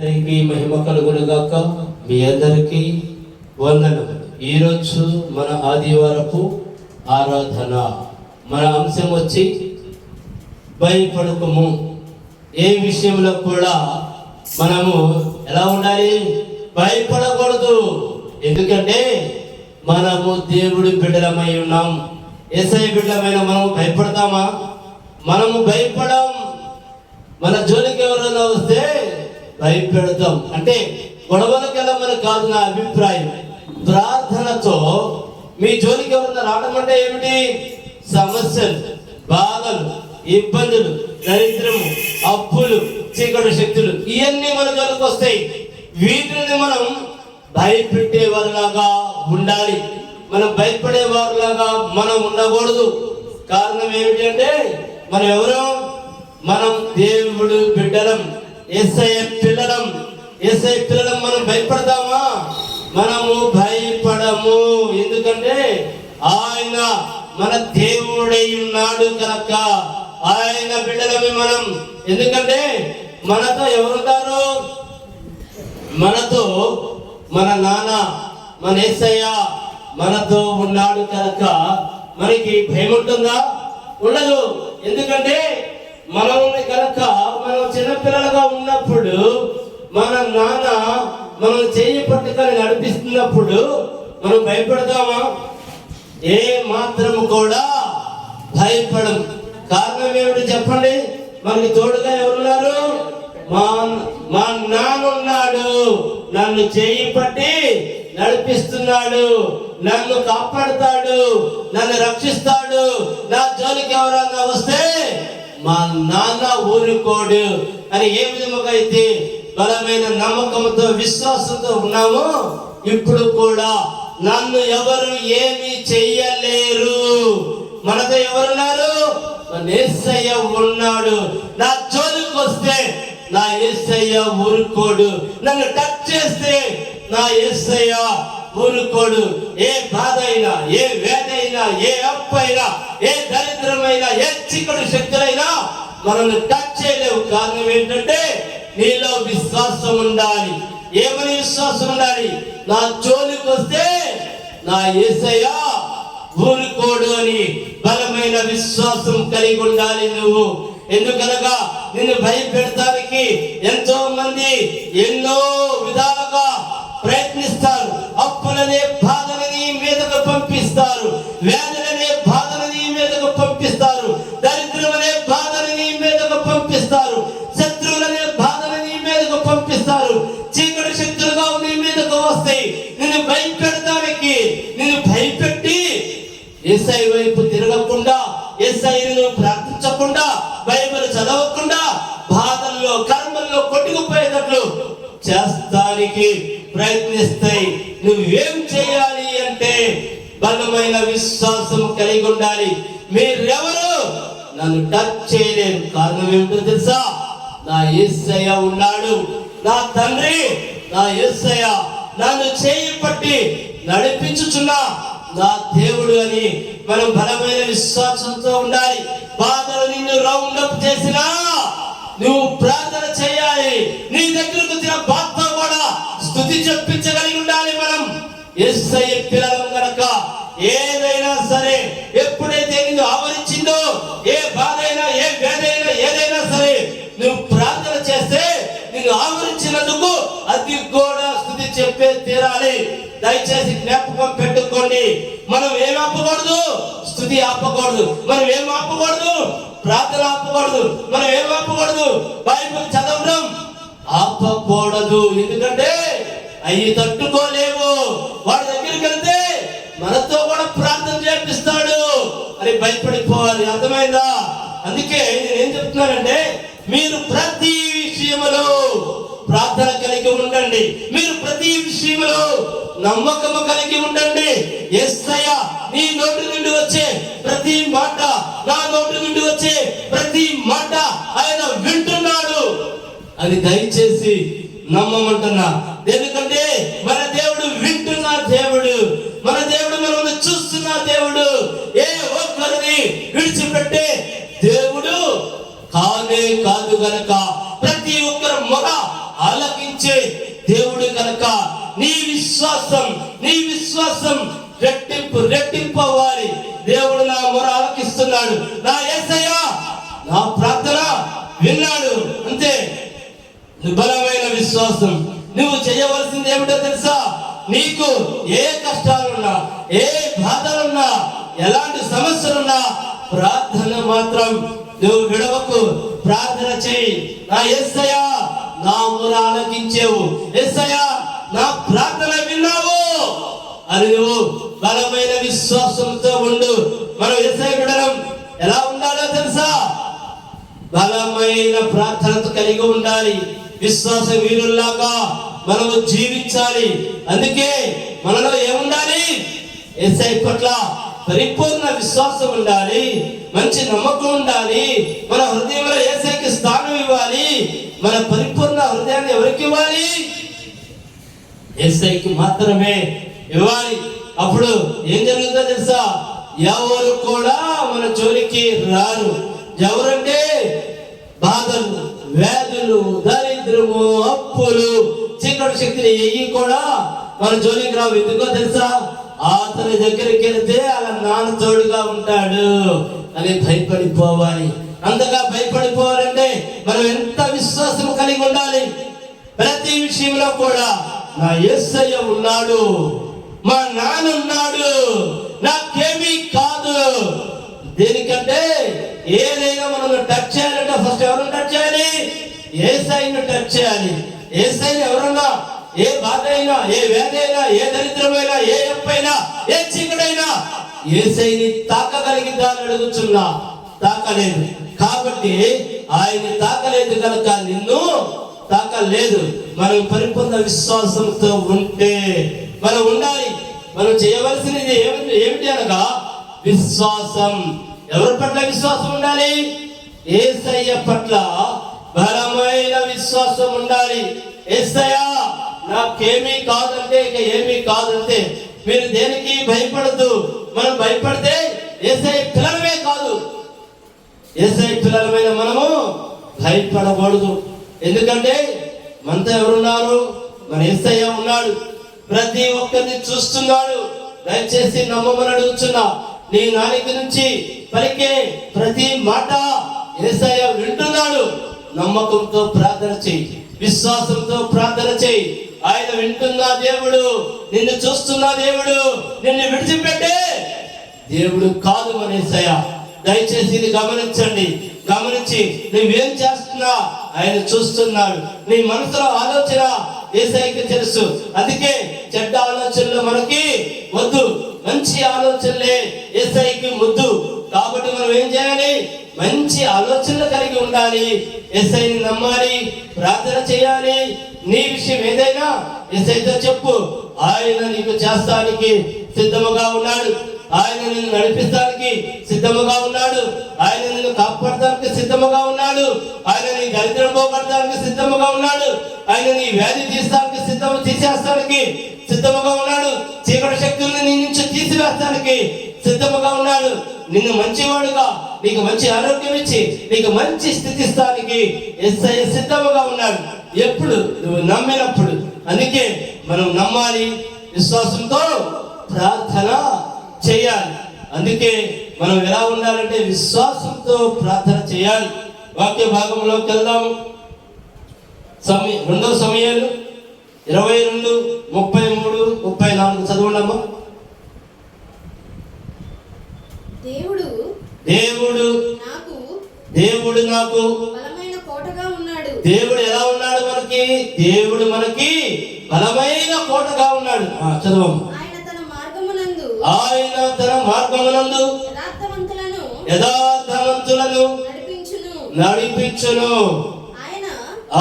అందరికీ మహిమ కలుగును గాక. మీ అందరికీ వందనం. ఈరోజు మన ఆదివారపు ఆరాధన. మన అంశం వచ్చి భయపడకము. ఏ విషయంలో కూడా మనము ఎలా ఉండాలి? భయపడకూడదు. ఎందుకంటే మనము దేవుడి బిడ్డలమై ఉన్నాం. యేసయ్య బిడ్డలమైన మనము భయపడతామా? మనము భయపడం. మన జోలికి ఎవరైనా వస్తే భయపెడతాం. అంటే గొడవలకు వెళ్ళమని కాదు నా అభిప్రాయం. ప్రార్థనతో మీ జోలికి ఎవరన్నా రావడం అంటే ఏమిటి? సమస్యలు, బాధలు, ఇబ్బందులు, దరిద్రము, అప్పులు, చీకటి శక్తులు ఇవన్నీ మన జోలికి వస్తాయి. వీటిని మనం భయపెట్టే వారిలాగా ఉండాలి. మనం భయపడే వారిలాగా మనం ఉండకూడదు. కారణం ఏమిటి అంటే మనం ఎవరు? మనం దేవుడు బిడ్డలం, యేసయ్య పిల్లలం. యేసయ్య పిల్లలం. మనం భయపడతామా? మనము భయపడము. ఎందుకంటే ఆయన మన దేవుడై ఉన్నాడు కనుక ఆయన బిడ్డలమే మనం. ఎందుకంటే మనతో ఎవరుంటారు? మనతో మన నాన్న, మన యేసయ్య మనతో ఉన్నాడు కనుక మనకి భయం ఉంటుందా? ఉండదు. ఎందుకంటే మనం కనుక మనం చిన్నపిల్లలుగా ఉన్నప్పుడు మన నాన్న మనం చేయి పట్టుకొని నడిపిస్తున్నప్పుడు మనం భయపడతామా? ఏ మాత్రము కూడా భయపడం. కారణం ఏమిటి చెప్పండి? మనకి తోడుగా ఎవరున్నారు? మా నాన్న ఉన్నాడు. నన్ను చేయి పట్టి నడిపిస్తున్నాడు, నన్ను కాపాడుతాడు, నన్ను రక్షిస్తాడు. నా జోలికి ఎవరన్నా వస్తే మా నాన్న ఊరుకోడు అని ఏ విధముగా అయితే బలమైన నమ్మకంతో విశ్వాసంతో ఉన్నామో ఇప్పుడు కూడా నన్ను ఎవరు ఏమి చెయ్యలేరు. మనతో ఎవరున్నారు? మన యేసయ్య ఉన్నాడు. నా జోలికి వస్తే నా యేసయ్య ఊరుకోడు. నన్ను టచ్ చేస్తే నా యేసయ్య ఊరుకోడు. ఏ బాధ అయినా, ఏ వేద అయినా, ఏ అప్పు అయినా, ఏ దరిద్రమైనా, ఏ చీకటి శక్తులైనా మనల్ని టచ్ చేయలేవు. కారణం ఏంటంటే నీలో విశ్వాసం ఉండాలి. ఏమని విశ్వాసం ఉండాలి? నా జోలికి వస్తే నా యేసయ్య ఊరుకోడు అని బలమైన విశ్వాసం కలిగి ఉండాలి నువ్వు. ఎందుకనగా నిన్ను భయపెడతానికి ఎంతో మంది ఎన్నో విధాలుగా ప్రయత్నిస్తారు. అప్పులనే బాధలని మీదకు పంపిస్తారు, వ్యాధులనే బాధలని మీదకు పంపిస్తారు, దరిద్రమనే బాధలని మీదకు పంపిస్తారు, శత్రువులనే బాధలని మీదకు పంపిస్తారు. చీకటి శక్తులుగా నీ మీదకు వస్తాయి. నిన్ను భయపెడతానికి, నిన్ను భయపెట్టి యేసయ్య వైపు తిరగకుండా, యేసయ్యను ప్రార్థించకుండా, బైబిల్ చదవకుండా బాధల్లో కర్మల్లో కొట్టుకుపోయేటట్లు చేస్తానికి ప్రయత్నిస్తాయి. నువ్వేం చేయాలి అంటే బలమైన విశ్వాసం కలిగి ఉండాలి. మీరెవరు నన్ను టచ్ చేయలేరు. కారణం ఏమిటో తెలుసా? నా యేసయ్య ఉన్నాడు. నా తండ్రి, నా యేసయ్య నన్ను చేయి పట్టి నడిపించుచున్నా నా దేవుడు అని మనం బలమైన విశ్వాసంతో ఉండాలి. బాధలు నిన్ను రౌండ్ అప్ చేసినా నువ్వు ప్రార్థన చేయాలి. నీ దగ్గరకు వచ్చిన బాధతో కూడా స్తుతి చెప్పించగలిగి ఉండాలి. మనం యేసయ్య పిల్లలం కనుక ఏదైనా సరే, ఎప్పుడైతే నిన్ను ఆవరించిందో, ఏ బాధ అయినా, ఏ వేద అయినా, ఏదైనా సరే నువ్వు ప్రార్థన చేస్తే నిన్ను ఆవరించినందుకు అది కూడా స్తుతి చెప్పే తీరాలి. దయచేసి జ్ఞాపకం పెట్టుకోండి. మనం ఏం ఆపకూడదు? స్తుతి ఆపకూడదు. మనం ఏం ఆపకూడదు? ప్రార్థన ఆపకూడదు. మనం ఏం ఆపకూడదు? బైబిల్ చదవడం ఆపకూడదు. ఎందుకంటే అవి తట్టుకోలేవు. వాడి దగ్గరికి వెళ్తే మనతో కూడా ప్రార్థన చేపిస్తాడు అని భయపడిపోవాలి. అర్థమైందా? అందుకే నేనేం చెప్తున్నానంటే మీరు ప్రతి విషయంలో ప్రార్థన కలిగి ఉండండి. మీరు ప్రతి విషయంలో నమ్మకము కలిగి ఉండండి. యేసయ్య నీ నోటి నుండి వచ్చే ప్రతి మాట, నా నోటి నుండి వచ్చే ప్రతి మాట ఆయన వింటున్నాడు అని దయచేసి నమ్మమంటున్నా. ఎందుకంటే మన దేవుడు వింటున్న దేవుడు, మన దేవుడు మనల్ని చూస్తున్న దేవుడు. ఏ ఒక్కరిని విడిచిపెట్టే దేవుడు కానే కాదు గనక ప్రతి ఒక్కరు మొర ఆలకించి ఇచ్చే దేవుడు కనుక నీ విశ్వాసం రెట్టింపు అవ్వాలి. దేవుడు నా మొర ఆలకిస్తున్నాడు, నా యేసయ్య నా ప్రార్థన విన్నాడు. అంతే. బలమైన విశ్వాసం. నువ్వు చేయవలసింది ఏమిటో తెలుసా? నీకు ఏ కష్టాలున్నా, ఏ బాధలున్నా, ఎలాంటి సమస్యలున్నా ప్రార్థన మాత్రం నువ్వు విడవకు. ప్రార్థన చేయి. నా యేసయ్య నా మొర ఆలకించావు, యేసయ్య నా ప్రార్థన విన్నావు అని నువ్వు బలమైన విశ్వాసంతో ఉండు. మనం యేసయ్య బిడ్డలం ఎలా ఉండాలో తెలుసా? బలమైన ప్రార్థనతో కలిగి ఉండాలి. విశ్వాస వీరుల్లాగా మనము జీవించాలి. అందుకే మనలో ఏముండాలి? యేసయ్య పట్ల పరిపూర్ణ విశ్వాసం ఉండాలి, మంచి నమ్మకం ఉండాలి. మన హృదయంలో యేసయ్యకి స్థానం ఇవ్వాలి. మన పరిపూర్ణ హృదయాన్ని ఎవరికి ఇవ్వాలి? యేసయ్యకి మాత్రమే ఇవ్వాలి. అప్పుడు ఏం జరుగుతుందో తెలుసా? ఎవరు కూడా మన జోలికి రారు. ఎవరంటే బాధలు, వ్యాధులు, దరిద్రము, అప్పులు, చీకటి శక్తులు ఏవి కూడా మన జోలికి రావు. ఎందుకో తెలుసా? అతని దగ్గరికి వెళితే అలా నాన్న తోడుగా ఉంటాడు అని భయపడిపోవాలి. అంతగా భయపడిపోవాలంటే మనం ఎంత విశ్వాసం కలిగి ఉండాలి. ప్రతి విషయంలో కూడా నా యేసయ్య ఉన్నాడు, మా నాన్న ఉన్నాడు, నాకేమీ కాదు. దేనికంటే ఏదైనా మనం టచ్ చేయాలంటే ఫస్ట్ ఎవరిని టచ్ చేయాలి? యేసయ్యను టచ్ చేయాలి. యేసయ్యను ఎవరన్నా ఏ బాధ అయినా, ఏ వ్యాధి అయినా, ఏ దరిద్రమైనా, ఏ ఎప్పైనా, ఏ చీకటైనా యేసయ్యని తాకగలిగిందా అని అడుగుతున్నా. తాకలేదు. కాబట్టి ఆయన తాకలేదు కనుక నిన్ను తాకలేదు. మనం పరిపూర్ణ విశ్వాసంతో ఉంటే మనం ఉండాలి. మనం చేయవలసినది ఏమిటి అనగా విశ్వాసం. ఎవరి పట్ల విశ్వాసం ఉండాలి? యేసయ్య పట్ల బలమైన విశ్వాసం ఉండాలి. యేసయ్య నాకేమీ కాదంటే ఇక ఏమీ కాదంటే మీరు దేనికి భయపడద్దు. మనం భయపడితే యేసయ్య పిల్లలమే కాదు, యేసయ్య పిల్లలమైన మనము భయపడకూడదు. ఎందుకంటే మనతో ఎవరున్నారు? మన యేసయ్య ఉన్నాడు. ప్రతి ఒక్కరిని చూస్తున్నాడు. దయచేసి నమ్మమని అడుగుతున్నా. నీ నాలుక నుంచి పలికే ప్రతి మాట యేసయ్య వింటున్నాడు. నమ్మకంతో ప్రార్థన చేయి, విశ్వాసంతో ప్రార్థన చేయి. ఆయన వింటున్న దేవుడు, నిన్ను చూస్తున్న దేవుడు, నిన్ను విడిచిపెట్టే దేవుడు కాదు మన యేసయ్య. దయచేసి ఇది గమనించి నువ్వేం చేస్తున్నా ఆయన చూస్తున్నాడు. నీ మనసులో ఆలోచన యేసయ్యకి తెలుసు. అందుకే చెడ్డ ఆలోచనలు మనకి వద్దు, మంచి ఆలోచనలే యేసయ్యకి ముద్దు. కాబట్టి మనం ఏం చేయాలి? మంచి ఆలోచనలు కలిగి ఉండాలి. యేసయ్యని నమ్మాలి, ప్రార్థన చేయాలి. నీ విషయం ఏదైనా యేసయ్యతో చెప్పు. ఆయన నీకు చేస్తానికి సిద్ధముగా ఉన్నాడు. ఆయన నిన్ను నడిపిస్తానికి సిద్ధముగా ఉన్నాడు. ఆయన నిన్ను కాపాడటానికి సిద్ధముగా ఉన్నాడు. ఆయన నీ దరిద్రం పోగొట్టడానికి సిద్ధముగా ఉన్నాడు. ఆయన నీ వ్యాధి తీసేస్తానికి సిద్ధముగా ఉన్నాడు. చీకటి శక్తులను నీ నుంచి తీసివేస్తానికి సిద్ధముగా ఉన్నాడు. నిన్ను మంచివాడుగా, నీకు మంచి ఆరోగ్యం ఇచ్చి, నీకు మంచి స్థితి ఇస్తానికి యేసయ్య సిద్ధముగా ఉన్నాడు. ఎప్పుడు? నువ్వు నమ్మినప్పుడు. అందుకే మనం నమ్మాలి, విశ్వాసంతో ప్రార్థన చేయాలి. అందుకే మనం ఎలా ఉండాలంటే విశ్వాసంతో ప్రార్థన చేయాలి. వాక్య భాగంలోకి వెళ్దాం. 2 సమయాలు 22, 33, 34 చదవండమ్మా. దేవుడు నాకు బలమైన కోటగా ఉన్నాడు. దేవుడు ఎలా ఉన్నాడు మనకి? దేవుడు మనకి బలమైన కోటగా ఉన్నాడు. చదవమ్మా. ఆయన తన మార్గమునందు యథార్థవంతులను నడిపించును.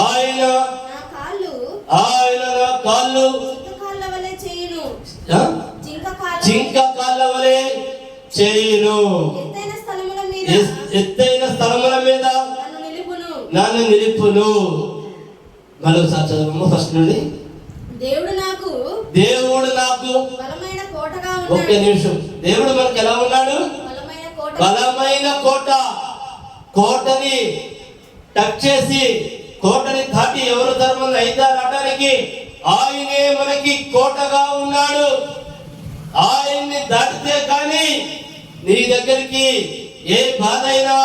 ఆయన నా కాళ్ళు జింక కాళ్ళ వలె చేయును. ఎత్తైన స్థలముల మీద నన్ను నిలుపును. మరోసారి చదవమ్మా ఫస్ట్ నుండి. దేవుడు నాకు బలమైన కోటగా ఉన్నాడు. ఒక్క నిమిషం. దేవుడు మనకి ఎలా ఉన్నాడు? బలమైన కోట. కోటని టచ్ చేసి కోటని దాటి ఎవరు ధర్మంలో అయితారు అనడానికి ఆయనే మనకి కోటగా ఉన్నాడు. ఆయన్ని దాటితే కానీ నీ దగ్గరికి ఏ బాధ అయినా,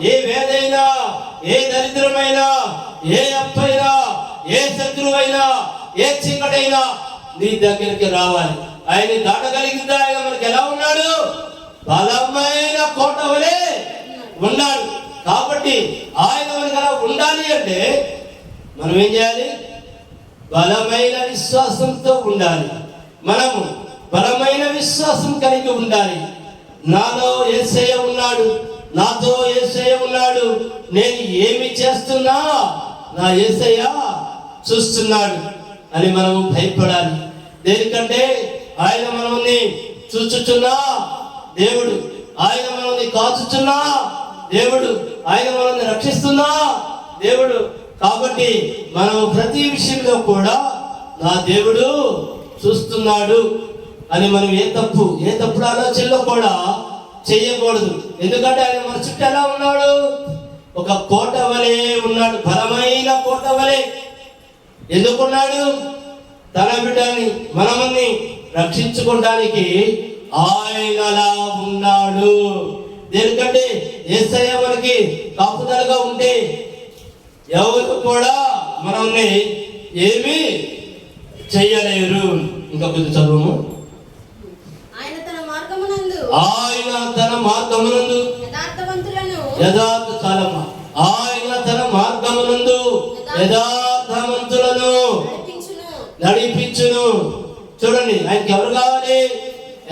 ఏ వేదైనా, ఏ దరిద్రమైనా, ఏ అప్పైనా, ఏ శత్రువైనా, ఏ చీకటైనా నీ దగ్గరికి రావాలి. ఆయన్ని దాటగలిగిందా? ఆయన మనకి ఎలా ఉన్నాడు? బలమైన కోట వలె ఉన్నాడు. కాబట్టి ఆయన మనకి అలా ఉండాలి అంటే మనం ఏం చేయాలి? బలమైన విశ్వాసంతో ఉండాలి. మనము బలమైన విశ్వాసం కలిగి ఉండాలి. నాలో యేసయ్య ఉన్నాడు, నాతో యేసయ్య ఉన్నాడు, నేను ఏమి చేస్తున్నా నా యేసయ్య చూస్తున్నాడు అని మనము భయపడాలి. దేనికంటే ఆయన మనల్ని చూచుచున్నా దేవుడు, ఆయన మనల్ని కాచుచున్నా దేవుడు, ఆయన మనల్ని రక్షిస్తున్నా దేవుడు. కాబట్టి మనం ప్రతి విషయంలో కూడా నా దేవుడు చూస్తున్నాడు అని మనం ఏ తప్పుడు ఆలోచనలో కూడా చేయకూడదు. ఎందుకంటే ఆయన మన చుట్టూ ఎలా ఉన్నాడు? ఒక కోట వలె ఉన్నాడు, బలమైన కోట వలె. ఎందుకున్నాడు? తన బిడ్డని మనల్ని రక్షించుకోవడానికి ఆయన అలా ఉన్నాడు. ఎందుకంటే యేసయ్య మనకి కాపుదలగా ఉంటే ఎవరు కూడా మనల్ని ఏమీ చెయ్యలేరు. ఇంకా కొంచెం చదువు. ఆయన తన మార్గమునందు యథార్థ కాలమా ఆయన తన మార్గమునందు యథార్థవంతులను నడిపించును. చూడండి, ఆయనకి ఎవరు కావాలి?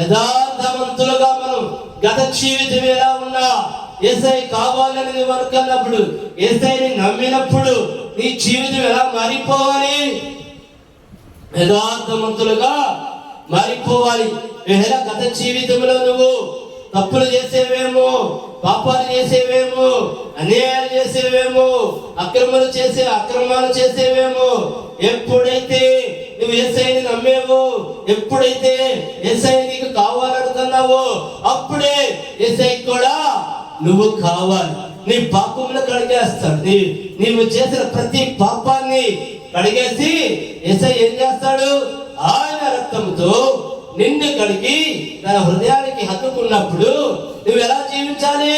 యథార్థవంతులుగా. మనం గత జీవితం ఎలా ఉన్నా యేసయ్య కావాలని నువ్వు అనుకున్నప్పుడు, యేసయ్యని నమ్మినప్పుడు నీ జీవితం ఎలా మారిపోవాలి? యథార్థవంతులుగా మారిపోవాలి. ఎలా గత జీవితంలో నువ్వు తప్పులు చేసేవేమో, పాపాలు చేసేవేమో, అన్యాయాలు చేసేవేమో, అక్రమాలు చేసేవేమో, ఎప్పుడైతే నువ్వు యేసయ్యని నమ్మేవో, ఎప్పుడైతే యేసయ్య నీకు కావాలనుకున్నావో అప్పుడే యేసయ్య కూడా నువ్వు కావాలి. నీ పాపములు కడిగేస్తాడు. నీవు చేసిన ప్రతి పాపాన్ని కడిగేసి యేసయ్య ఏం చేస్తాడు? ఆయన రక్తంతో నిన్ను కడిగి తన హృదయానికి హత్తుకున్నప్పుడు నువ్వు ఎలా జీవించాలి?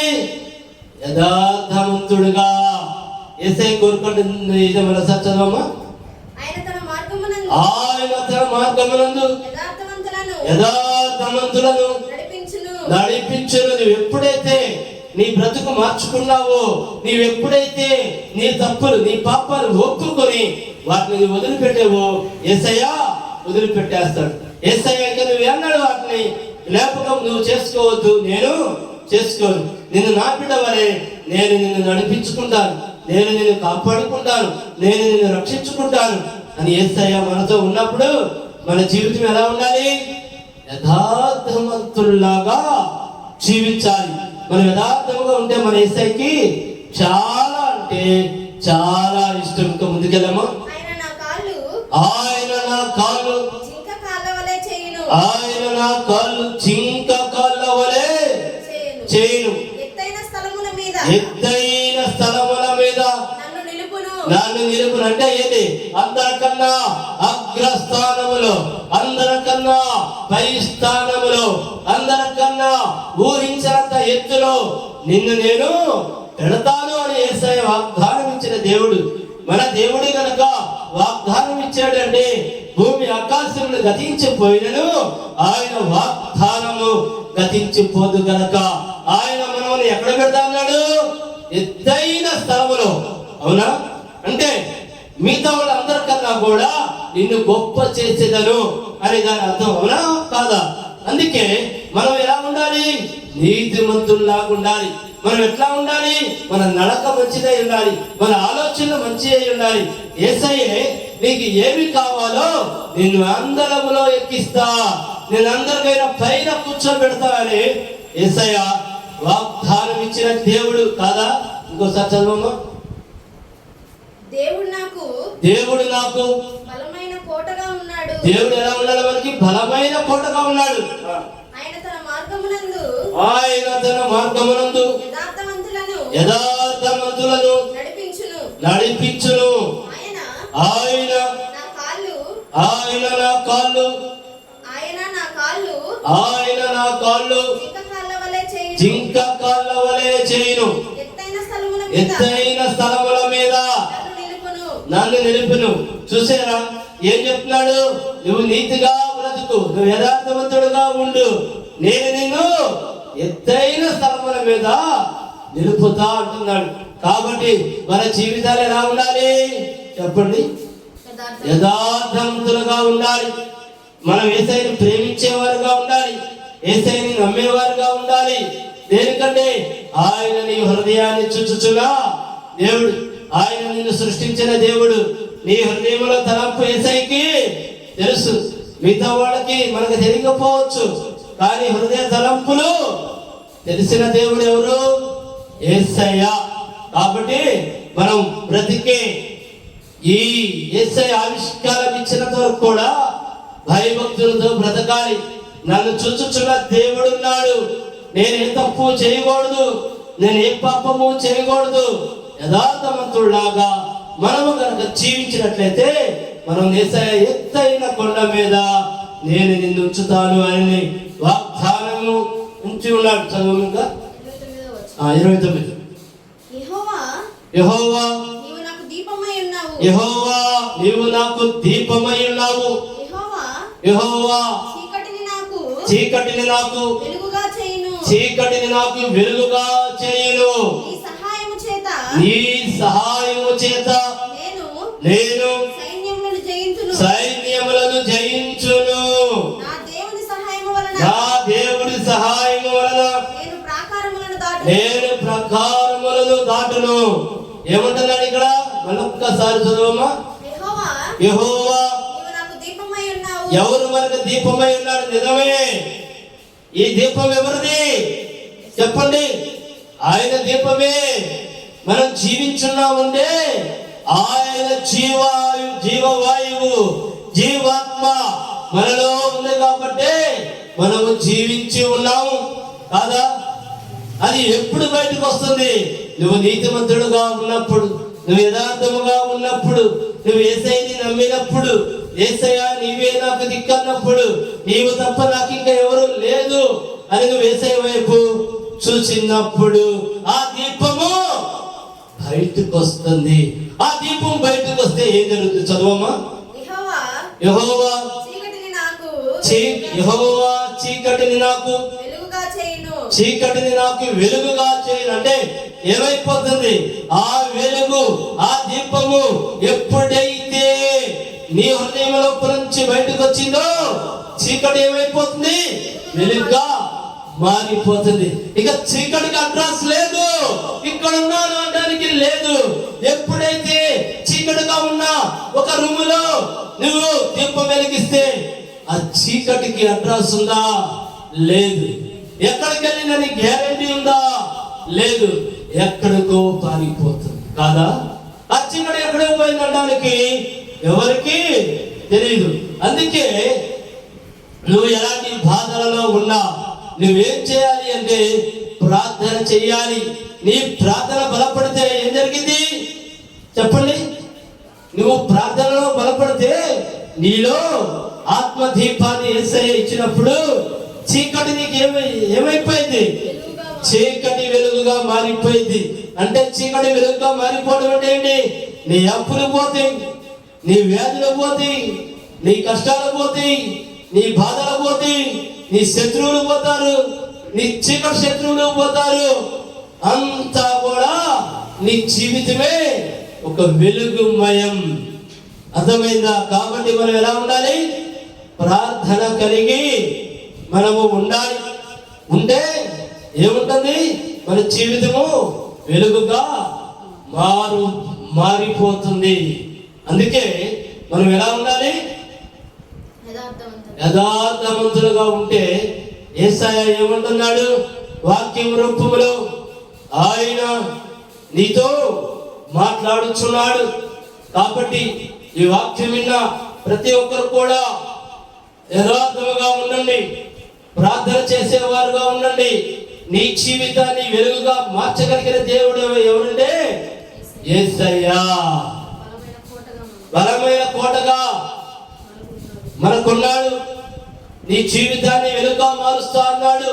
యథార్థవంతుడుగా. యేసయ్య కోరుకుంటుంది ఇదేమన్నా చదవమ్మా. ఆయన తన మార్గమునందు యథార్థవంతులను నడిపించును. నువ్వు ఎప్పుడైతే నీ బ్రతుకు మార్చుకున్నావో, నీవెప్పుడైతే నీ తప్పులు, నీ పాపాలు ఒప్పుకొని వాటిని వదిలిపెట్టావో యేసయ్య వదిలిపెట్టేస్తాడు. యేసయ్య నువ్వు అన్నాడు, వాటిని జ్ఞాపకం నువ్వు చేసుకోవద్దు, నేను చేసుకోను. నిన్ను నా బిడ్డ వలె నేను నిన్ను నడిపించుకుంటాను, నేను నిన్ను కాపాడుకుంటాను, నేను నిన్ను రక్షించుకుంటాను అని యేసయ్య మనతో ఉన్నప్పుడు మన జీవితం ఎలా ఉండాలి? యథార్థవంతుల్లాగా జీవించాలి. మనం యథార్థంగా ఉంటే మన యేసయ్యకి చాలా అంటే చాలా ఇష్టం. ఇంకా ముందుకెళ్ళమా. ఆయన నా కాళ్ళు ఆయన నా కాళ్ళు జింక కాళ్ళ వలె చేయును. ఎత్తైన స్థలముల మీద నన్ను నిలుపును. అంటే ఏంటి? అందరికన్నా అగ్రస్థానములో, అందరికన్నా పై స్థానములో, అందరికన్నా ఊహించినంత ఎత్తులో నిన్ను నేను పెడతాను అని యేసయ్య వాగ్దానం ఇచ్చిన దేవుడు. మన దేవుడి కనుక వాగ్దానం ఇచ్చాడంటే భూమి ఆకాశములు గతించిపోయినను ఆయన వాగ్దానము గతించిపోదు గనక ఆయన మనల్ని ఎక్కడ పెడతా అన్నాడు? ఎత్తైన స్థలములో. అవునా? అంటే మిగతా వాళ్ళందరికన్నా కూడా నిన్ను గొప్ప చేసేదను అని దాని అర్థం. అవునా కాదా? అందుకే మనం ఎలా ఉండాలి? నీతిమంతుల్లాగా ఉండాలి. మనం ఎట్లా ఉండాలి? మన నడక మంచిదై ఉండాలి, మన ఆలోచనలు మంచిగా ఉండాలి. యేసయ్యే నీకు ఏమి కావాలో నిన్ను అందరములో ఎక్కిస్తా, నేను అందరికైనా పైన కూర్చోబెడతా అని యేసయ్య వాగ్దానం ఇచ్చిన దేవుడు కాదా? ఇంకోసారి చదవమ్మా. దేవుడు నాకు బలమైన కోటగా ఉన్నాడు. దేవుడు ఎలా ఉన్నాడు? మనకి బలమైన కోటగా ఉన్నాడు. ఆయన తన మార్గమునందు యథార్థవంతులను నడిపించును. ఆయన ఆయన నా కాళ్ళు ఆయన నా కాళ్ళు ఆయన నా కాళ్ళు ఆయన నా కాళ్ళు జింక కాళ్ళ వలె చేయును. జింక కాళ్ళ వలె చేయును. ఎత్తైన స్థలముల మీద ఎత్తైన స్థలముల మీద నన్ను నిలుపును. నన్ను నిలుపును. చూసారా ఏం చెప్తున్నాడు? నువ్వు నీతిగా బ్రతుకు, నువ్వు యథార్థవంతుడుగా ఉండు, నేను నిన్ను ఎత్తైన స్థలముల మీద నిలుపుతా అంటున్నాడు. కాబట్టి మన జీవితాలు ఎలా ఉండాలి చెప్పండి? యథార్థం. యథార్థవంతులుగా ఉండాలి. మనం యేసయ్యను ప్రేమించేవారుగా ఉండాలి, యేసయ్యని నమ్మేవారుగా ఉండాలి. దేనికంటే ఆయన నీ హృదయాన్ని చూచుచున్నా దేవుడు, ఆయన నిన్ను సృష్టించిన దేవుడు. నీ హృదయంలో తలంపు యేసయ్యకి తెలుసు. మిగతా వాళ్ళకి మనకు తెలియకపోవచ్చు, కానీ హృదయ తలంపులు తెలిసిన దేవుడు ఎవరు? యేసయ్య. కాబట్టి మనం బ్రతికే ఈ యేసయ్య ఆవిష్కారం ఇచ్చినంత వరకు కూడా భయభక్తులతో బ్రతకాలి. నన్ను చూచుచున్న దేవుడున్నాడు, నేను ఏ తప్పు చేయకూడదు, నేను ఏ పాపము చేయకూడదు. యథార్థవంతుడిలాగా మనము కనుక జీవించినట్లయితే మనం యేసయ్య ఎత్తైన కొండ మీద నేను నిన్ను ఉంచుతాను అని వాగ్దానము ఉంచి ఉన్నాడు. చదువు ఇంకా 29. యెహోవా యెహోవా నీవు నాకు దీపమై ఉన్నావు. యెహోవా నీవు నాకు దీపమై ఉన్నావు. యెహోవా యెహోవా చీకటిని నాకు వెలుగుగా చేయును. చీకటిని నాకు వెలుగుగా చేయును. నీ సహాయము చేత నేను సైన్యములను జయించును. నా దేవుని సహాయము వలన నేను ప్రాకారములను దాటును. ఏమంటున్నాడు ఇక్కడ? మళ్ళొక్కసారి చదవమ్మా. యెహోవా ఎవరు మనకు దీపమై ఉన్నాడు? నిజమే. ఈ దీపం ఎవరిది చెప్పండి? ఆయన దీపమే. మనం జీవించున్నామంటే ఆయన జీవవాయువు జీవాత్మ మనలో ఉంది కాబట్టి మనము జీవించి ఉన్నాము కాదా? అది ఎప్పుడు బయటకు వస్తుంది? నువ్వు నీతిమంతుడుగా ఉన్నప్పుడు, నువ్వు యథార్థముగా ఉన్నప్పుడు, నువ్వు యేసయ్యని నమ్మినప్పుడు, యేసయ్య నీవే నాకు దిక్కన్నప్పుడు, నీవు తప్ప నాకు ఇంకా ఎవరు లేదు అని నువ్వు యేసయ్య వైపు చూసినప్పుడు ఆ దీపము బయటకు వస్తుంది. ఆ దీపం బయటకు వస్తే ఏం జరుగుతుంది? చదవమ్మా. యెహోవా చీకటిని నాకు వెలుగుగా చేయను. అంటే ఏమైపోతుంది? ఆ వెలుగు, ఆ దీపము ఎప్పుడైతే నీ హృదయంలో నుంచి బయటకు వచ్చిందో చీకటి ఏమైపోతుంది? వెలుగుగా మారిపోతుంది. ఇక చీకటికి అడ్రస్ లేదు, ఇక్కడ ఉన్నాను అనడానికి లేదు. ఎప్పుడైతే చీకటిగా ఉన్నా ఒక రూములో నువ్వు దీపం వెలిగిస్తే ఆ చీకటికి అడ్రస్ ఉందా? లేదు. ఎక్కడికి వెళ్ళినా నీ గ్యారెంటీ ఉందా? లేదు. ఎక్కడికో పారిపోతుంది కాదా? ఆ చీకటి ఎక్కడికి పోయిందనడానికి ఎవరికి తెలియదు. అందుకే నువ్వు ఎలాంటి బాధలలో ఉన్నా నువ్వేం చేయాలి అంటే ప్రార్థన చెయ్యాలి. నీ ప్రార్థన బలపడితే ఏం జరిగింది చెప్పండి? నువ్వు ప్రార్థనలో బలపడితే నీలో ఆత్మదీపాన్ని యేసయ్య ఇచ్చినప్పుడు చీకటి నీకు ఏమైపోయింది? చీకటి వెలుగుగా మారిపోయింది. అంటే చీకటి వెలుగుగా మారిపోవడం అంటే ఏంటి? నీ అప్పులు పోతాయి, నీ వ్యాధులు పోతాయి, నీ కష్టాలు పోతాయి, నీ బాధలు పోతాయి, నీ శత్రువులు పోతారు, నీ చీకటి శత్రువులు పోతారు. అంతా కూడా నీ జీవితమే ఒక వెలుగుమయం. అర్థమైందా? కాబట్టి మనం ఎలా ఉండాలి? ప్రార్థన కలిగి మనము ఉండాలి. ఉంటే ఏముంటుంది? మన జీవితము వెలుగుగా మారిపోతుంది. అందుకే మనం ఎలా ఉండాలి? యథార్థవంతులుగా ఉంటే యేసయ్య ఏమంటున్నాడు? వాక్యం రూపంలో ఆయన నీతో మాట్లాడుచున్నాడు. కాబట్టి ఈ వాక్యం విన్న ప్రతి ఒక్కరు కూడా యథార్థముగా ఉండండి, ప్రార్థన చేసేవారుగా ఉండండి. నీ జీవితాన్ని వెలుగుగా మార్చగలిగిన దేవుడు ఎవరంటే యేసయ్యా బలమైన కోటగా మనం బలమైన కోటగా మనకున్నాడు. నీ జీవితాన్ని వెలుగుగా మారుస్తా అన్నాడు.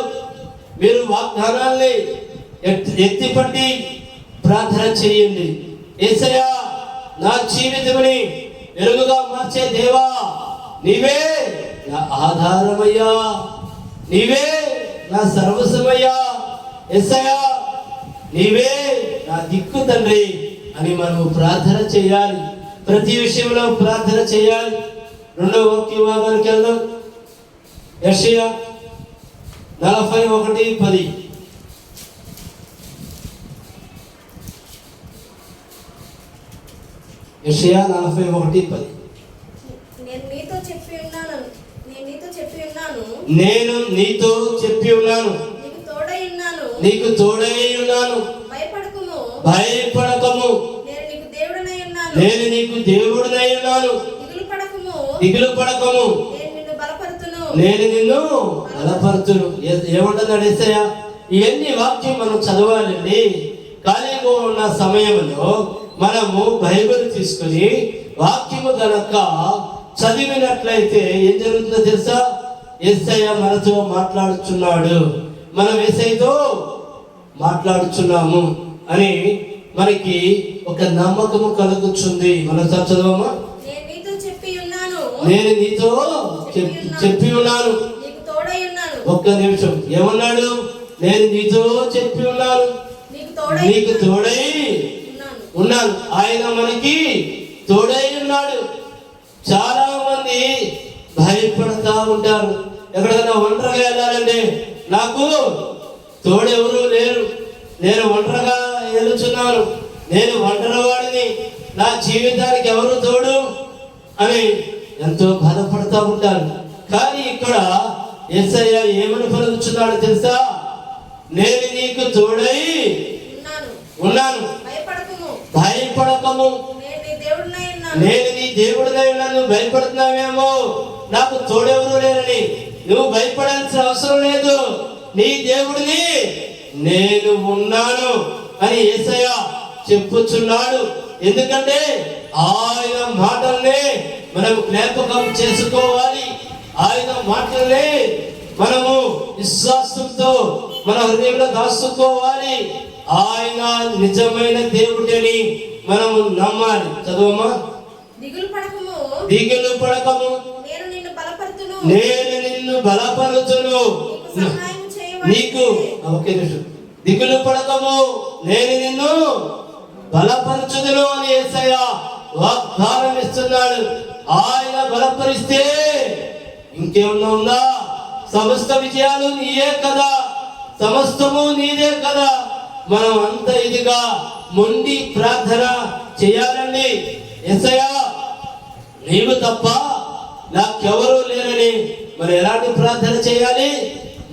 మీరు వాగ్దానాల్ని ఎత్తిపట్టి ప్రార్థన చేయండి. యేసయ్యా నా జీవితముని వెలుగుగా మార్చే దేవా, నీవే నా ఆధారమయ్యా, నీవే నా సర్వస్వమయ్యా, యేసయ్యా నీవే నా దిక్కు తండ్రి అని మనము ప్రార్థన చేయాలి. ప్రతి విషయంలో ప్రార్థన చేయాలి. రెండవ వాక్య భాగానికి వెళ్దాం. యెషయా 41:10. యెషయా 41:10. నేను నీతో చెప్పి ఉన్నాను నేను నీతో చెప్పి ఉన్నాను, నీకు తోడై ఉన్నాను, నీకు తోడై ఉన్నాను, భయపడకుము, భయపడకము, నేను నీకు దేవుడనై ఉన్నాను, నేను నీకు దేవుడినై ఉన్నాను, దిగులు పడకుము, దిగులు పడకము, నేను నిన్ను బలపరుతును, నేను నిన్ను బలపరుతును. ఏమంటున్నాడు యేసయ్య? ఇవన్నీ వాక్యం మనం చదవాలండి. ఖాళీగా ఉన్న సమయంలో మనము బైబిల్ తీసుకుని వాక్యము గనక చదివినట్లయితే ఏం జరుగుతుందో తెలుసా? యేసయ్య మనతో మాట్లాడుచున్నాడు, మనం యేసయ్యతో మాట్లాడుచున్నాము అని మనకి ఒక నమ్మకము కలుగుతుంది. మనం చదవమా? నేను నీతో చెప్పి ఉన్నాను, నేను నీతో చెప్పి ఉన్నాను, నీకు తోడై ఉన్నాను. ఒక్క నిమిషం, ఏమన్నాడు? నేను నీతో చెప్పి ఉన్నాను, నీకు తోడై ఉన్నాను. ఆయన మనకి తోడై ఉన్నాడు. చాలా మంది భయపడతా ఉంటారు. ఎక్కడికైనా ఒంటరిగా వెళ్ళాలంటే నాకు తోడెవరు లేరు, నేను ఒంటరిగా వెళ్తున్నాను, నేను ఒంటరివాడిని, నా జీవితానికి ఎవరు తోడు అని ఎంతో బాధపడతా ఉంటారు. కానీ ఇక్కడ యేసయ్య ఏమని పలుకుచున్నాడు తెలుసా? నేను నీకు తోడై ఉన్నాను, భయపడకము, నేను నీ దేవుడినై ఉన్నాను. భయపడుతున్నావేమో, నాకు తోడెవరు లేరని. నువ్వు భయపడాల్సిన అవసరం లేదు, నీ దేవుడిని నేను ఉన్నాను అని యేసయ్య చెప్పుచున్నాడు. ఎందుకంటే ఆయన మాటల్ని మనం జ్ఞాపకం చేసుకోవాలి. ఆయన మాటల్ని మనము విశ్వాసంతో మన హృదయంలో దాచుకోవాలి. ఆయన నిజమైన దేవుడని మనము నమ్మాలి. చదవమా? దిగులు పడకము, నేను నిన్ను బలపరుచును, నీకు దిగులు పడకము, నేను నిన్ను బలపరచుదును అని యేసయ్య వాగ్దానం ఇస్తున్నాడు. ఆయన బలపరిస్తే ఇంకేమన్నా ఉందా? సమస్త విజయాలు నీయే కదా, సమస్తము నీదే కదా. మనం అంత ఇదిగా మొండి ప్రార్థన చేయాలండి. యేసయ్య నీవు తప్ప నాకెవరూ లేరని మరి ఎలాంటి ప్రార్థన చేయాలి?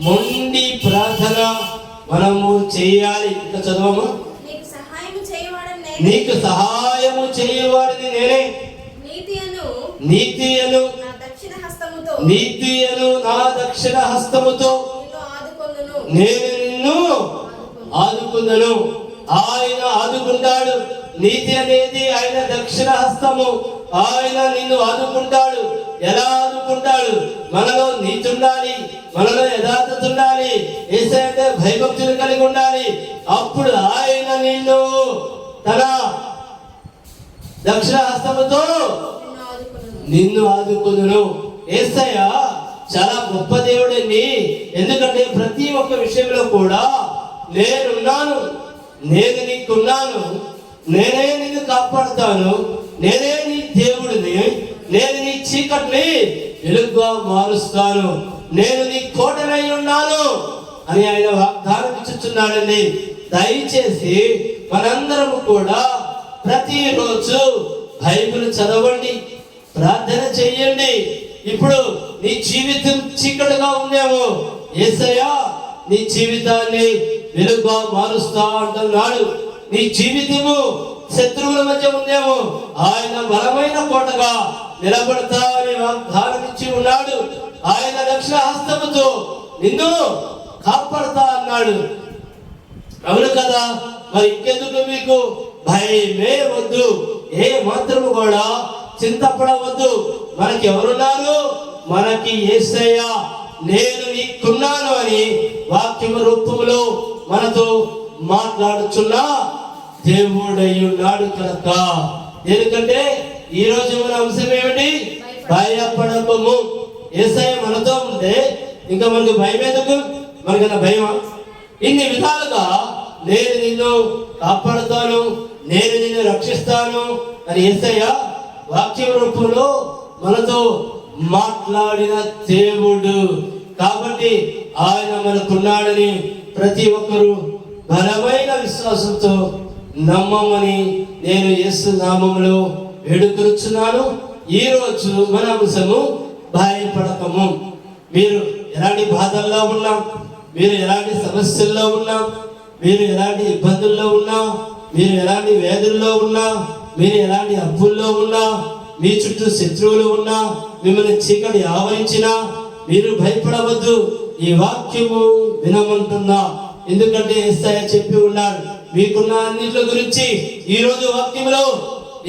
మొండి ప్రార్థన మనము చేయాలి. ఇంకా చదవమా? నీకు సహాయము చేయవాడిని నేనే, నీతి అను నా దక్షిణ హస్తముతో నేను నిన్ను ఆదుకుందును. ఆయన ఆదుకుంటాడు. నీతి అనేది ఆయన దక్షిణ హస్తము. ఆయన నిన్ను ఆదుకుంటాడు. ఎలా ఆదుకుంటాడు? మనలో నీతి ఉండాలి, మనలో యథార్థత ఉండాలి, యేసయ్య అంటే భయభక్తులు కలిగి ఉండాలి. అప్పుడు ఆయన నిన్ను తన దక్షిణ హస్తముతో నిన్ను ఆదుకుందును. యేసయ్య చాలా గొప్ప దేవుడండి. ఎందుకంటే ప్రతి ఒక్క విషయంలో కూడా నేనున్నాను, నేను నీకున్నాను, నేనే నిన్ను కాపాడుతాను, నేనే నీ దేవుడిని, నేను నీ చీకటిని వెలుగుగా మారుస్తాను, నేను నీ కోటనై ఉన్నాను అని ఆయన వాగ్దానం ఇచ్చుచున్నాడండి. దయచేసి మనందరము కూడా ప్రతిరోజు బైబిల్ చదవండి, ప్రార్థన చెయ్యండి. ఇప్పుడు నీ జీవితం చీకటిగా ఉందేమో, యేసయ్య నీ జీవితాన్ని వెలుగుగా మారుస్తా అంటున్నాడు. నీ జీవితము శత్రువుల మధ్య ఉందేమో, ఆయన బలమైన కోటగా నిలబడతా అని వాగ్దానం ఇచ్చి ఉన్నాడు. ఆయన దక్షిణ హస్తముతో నిన్ను కాపాడుతా అన్నాడు. అవును కదా? మరి ఇంకెందుకు మీకు భయమే వద్దు, ఏ మాత్రము కూడా చింతపడవద్దు. మనకి ఎవరున్నారు? మనకి యేసయ్య నేను నీకున్నాను అని వాక్యం రూపంలో మనతో మాట్లాడుచున్న దేవుడై ఉన్నాడు కనుక. ఎందుకంటే ఈ రోజు మన అంశం ఏమిటి? భయపడకము. యేసయ్య మనతో ఉంటే ఇంకా మనకు భయం ఎందుకు? మనకన్నా భయమా? ఇన్ని విధాలుగా నేను నిన్ను కాపాడుతాను, నేను నిన్ను రక్షిస్తాను అని యేసయ్య వాక్యం రూపంలో మనతో మాట్లాడిన దేవుడు. కాబట్టి ఆయన మనకున్నాడని ప్రతి ఒక్కరూ బలమైన విశ్వాసంతో నమ్మమని నేను యేసు నామములో వేడుకొనుచున్నాను. ఈ రోజు మన అంశము భయపడకము. మీరు ఎలాంటి బాధల్లో ఉన్నా, మీరు ఎలాంటి సమస్యల్లో ఉన్నా, మీరు ఎలాంటి ఇబ్బందుల్లో ఉన్నా, మీరు ఎలాంటి వేదనలో ఉన్నా, మీరు ఎలాంటి అప్పుల్లో ఉన్నా, మీ చుట్టూ శత్రువులు ఉన్నా, మిమ్మల్ని చీకటి ఆవరించినా మీరు భయపడవద్దు. ఈ వాక్యము వినమంటున్నా. ఎందుకంటే యేసయ్య చెప్పి ఉన్నాడు, మీకున్న అన్నిటి గురించి ఈ రోజు వాక్యంలో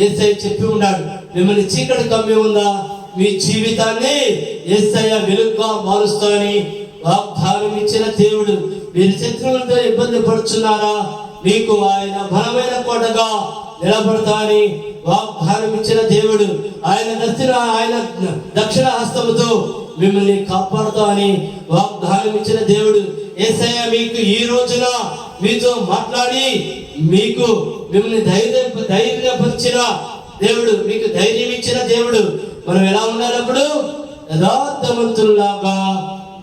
యేసయ్య చెప్పి ఉన్నాడు. మిమ్మల్ని చీకటి కమ్మి ఉందా, మీ జీవితాన్ని యేసయ్య వెలుగుగా మారుస్తానని వాగ్దానం ఇచ్చిన దేవుడు. మీరు శత్రువులతో ఇబ్బంది పడుచున్నారా, మీకు ఆయన బలమైన కోటగా నిలబడతానని వాగ్దానం ఇచ్చిన దేవుడు. ఆయన దక్షిణ హస్తముతో మిమ్మల్ని కాపాడుతానని వాగ్దానం ఇచ్చిన దేవుడు. యేసయ్య మీకు ఈ రోజున మీతో మాట్లాడి మిమ్మల్ని ధైర్యపరిచిన దేవుడు, మీకు ధైర్యం ఇచ్చిన దేవుడు. మనం ఎలా ఉండాలప్పుడు? యథార్థవంతుల్లాగా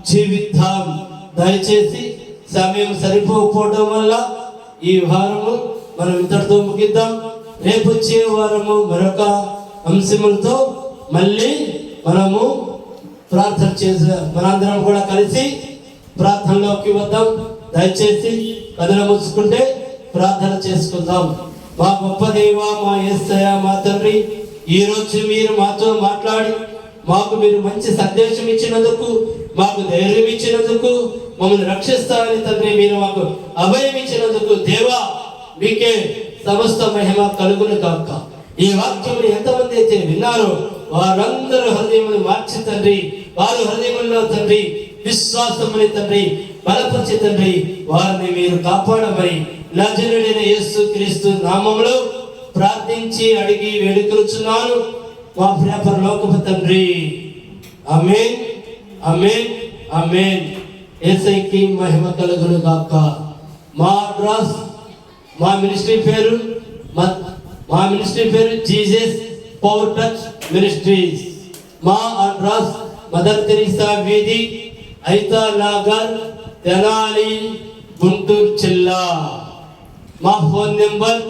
జీవిద్దాం. దయచేసి సమయం సరిపోకపోవడం వల్ల ఈ వారము మనం ఇంతటితో ముగిద్దాం. రేపు వచ్చే వారము మరొక అంశములతో మళ్ళీ మనము ప్రార్థన చేసే మనందరం కూడా కలిసి ప్రార్థనలోకి వద్దాం. దయచేసి కథలు ముచ్చుకుంటే ప్రార్థన చేసుకుందాం. మా గొప్ప దేవ, మా యేసయ్య, మా తండ్రి, ఈ రోజు మీరు మాతో మాట్లాడి మాకు మీరు మంచి సందేశం ఇచ్చినందుకు, మాకు ధైర్యం ఇచ్చినందుకు, మమ్మల్ని రక్షిస్తారని తండ్రి మీరు మాకు అభయం ఇచ్చినందుకు దేవా మీకే సమస్త మహిమ కలుగును కాక. ఈ వాక్యం ఎంతమంది అయితే విన్నారో వారందరూ హృదయములు మార్చి తండ్రి, వారు హృదయంలో తండ్రి విశ్వాసముని తండ్రి బలపరిచి తండ్రి వారిని మీరు కాపాడమని నజరుడైన యేసు క్రీస్తు నామములో ప్రార్థించి అడిగి వేడుకొనుచున్నాను మా ప్రియ పరలోకపు తండ్రి. ఆమేన్, ఆమేన్, ఆమేన్. యేసయ్యకి మహిమ కలుగును గాక. మా అడ్రస్, మా మినిస్ట్రీ పేరు జీసస్ పవర్ టచ్ మినిస్ట్రీస్. మా అడ్రస్ మదర్ తెరీసా వీధి, ఐతా నగర్, తెనాలి, గుంటూరు జిల్లా. మా ఫోన్ నెంబర్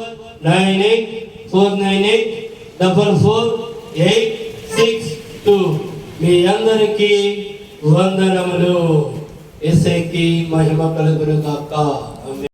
9849844862. మీ అందరికీ వందనములు. యేసయ్యకి మహిమ కలుగును గాక.